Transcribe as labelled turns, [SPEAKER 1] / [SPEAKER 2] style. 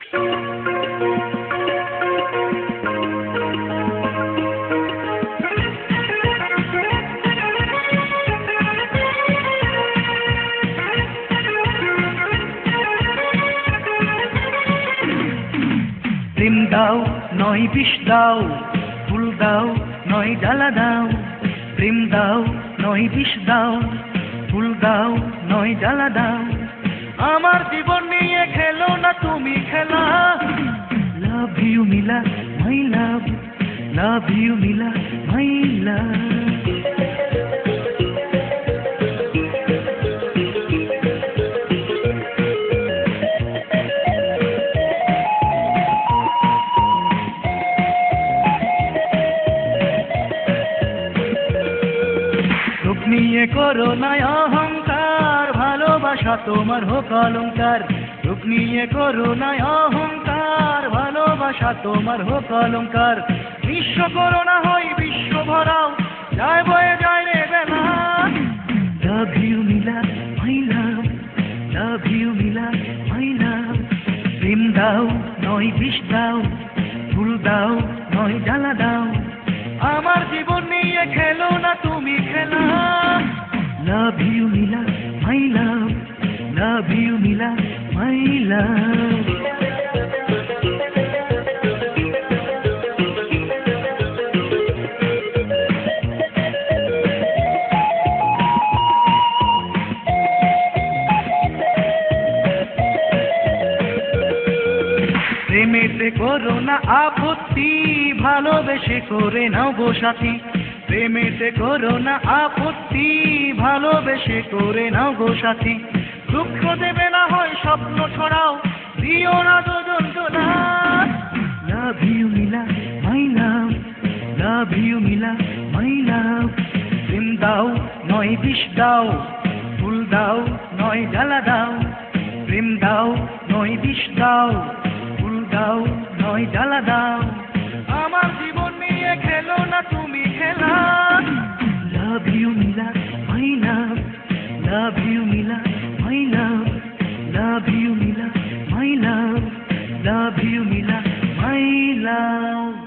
[SPEAKER 1] প্রেম দাও নয় বিষ দাও, ফুল দাও নয় জ্বালা দাও। প্রেম দাও নয় বিষ দাও, ফুল দাও নয় জ্বালা দাও। আমার জীবন নিয়ে খেলো না তুমি খেলা। Love you Mila my love, love you Mila my love. রূপ নিয়ে করো না অহংকার, ভালোবাসা তোমার হোক অলংকার। রূপ নিয়ে করো না অহংকার, ভালোবাসা তোমার হোক অলংকার। বিশ্ব করো না হই বিশ্ব ভরাও, যায় বয়ে যায় রে বেলা। লাভ you Mila my love, love you Mila my লাভ। প্রেম দাও নয় বিষ দাও, ফুল দাও নয় জ্বালা দাও। আমার জীবন নিয়ে খেলো না তুমি খেলা। Love you Mila my love, love you Mila my love. প্রেমেতে করো না আপত্তি, ভালোবেসে করে নাও গো সাথী। প্রেমেতে করো না আপত্তি, ভালোবেসে করে নাও গো সাথী। দুঃখ দেবে না হয় স্বপ্ন ছড়াও, দিও না দুজন জোনা। লাভ you Mila my love, love you Mila my লাভ। প্রেম দাও নয় বিষ দাও, ফুল দাও নয় জ্বালা দাও। প্রেম দাও নয় বিষ দাও, ফুল দাও নয় জ্বালা দাও। আমার জীবন নিয়ে খেলো না তুমি খেলা। Love you Mila my love, love you Mila my love, love you Mila my love, love you Mila my love.